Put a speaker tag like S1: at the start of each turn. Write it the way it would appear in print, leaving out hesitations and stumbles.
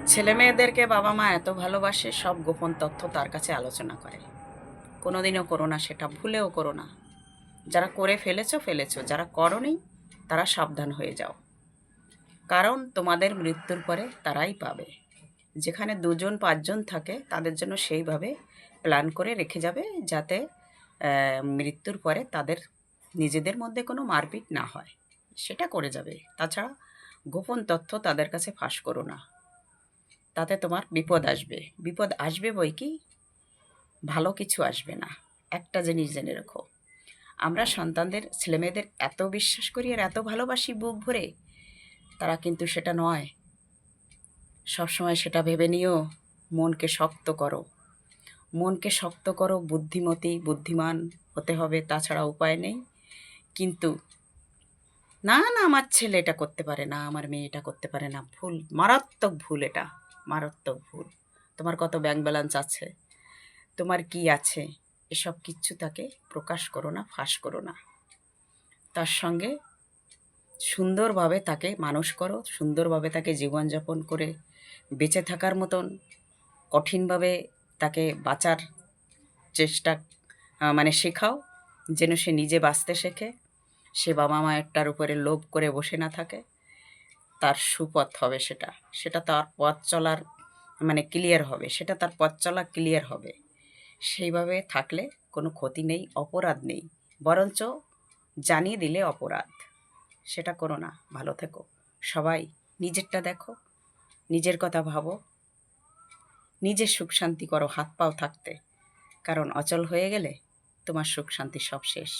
S1: ছেলে মেয়েদেরকে বাবা মা এত ভালোবাসে, সব গোপন তথ্য তার কাছে আলোচনা করে। কোনোদিনও করো না, সেটা ভুলেও করো না। যারা করে ফেলেছো ফেলেছো, যারা করোনি তারা সাবধান হয়ে যাও। কারণ তোমাদের মৃত্যুর পরে তারাই পাবে। যেখানে দুজন পাঁচজন থাকে তাদের জন্য সেইভাবে প্ল্যান করে রেখে যাবে, যাতে মৃত্যুর পরে তাদের নিজেদের মধ্যে কোনো মারপিট না হয়, সেটা করে যাবে। তাছাড়া গোপন তথ্য তাদের কাছে ফাঁস করো না, তাতে তোমার বিপদ আসবে। বিপদ আসবে বই কি, ভালো কিছু আসবে না। একটা জিনিস জেনে রেখো, আমরা সন্তানদের ছেলেমেয়েদের এত বিশ্বাস করি আর এত ভালোবাসি বুক ভরে, তারা কিন্তু সেটা নয়। সবসময় সেটা ভেবে নিও। মনকে শক্ত করো, মনকে শক্ত করো, বুদ্ধিমতী বুদ্ধিমান হতে হবে, তাছাড়া উপায় নেই। কিন্তু না না, আমার ছেলে এটা করতে পারে না, আমার মেয়ে এটা করতে পারে না, ভুল, মারাত্মক ভুল এটা, মারাত্মক ভুল। তোমার কত ব্যাংক ব্যালেন্স আছে, তোমার কি আছে, এসব কিচ্ছু তাকে প্রকাশ করো না, ফাঁস করো না। তার সঙ্গে সুন্দরভাবে তাকে মানুষ করো, সুন্দরভাবে তাকে জীবনযাপন করে বেঁচে থাকার মতন কঠিনভাবে তাকে বাঁচার চেষ্টা মানে শেখাও, যেন সে নিজে বাঁচতে শেখে। সে বাবা মায়েরটার উপরে লোভ করে বসে না থাকে। তার সুপথ হবে সেটা, সেটা তার পথ চলার মানে ক্লিয়ার হবে, সেটা তার পথ চলা ক্লিয়ার হবে। সেইভাবে থাকলে কোনো ক্ষতি নেই, অপরাধ নেই, বরঞ্চ জানিয়ে দিলে অপরাধ। সেটা করো না, ভালো থেকো। সবাই নিজেরটা দেখো, নিজের কথা ভাবো, নিজের সুখ শান্তি করো হাত পাও থাকতে। কারণ অচল হয়ে গেলে তোমার সুখ শান্তি সব শেষ।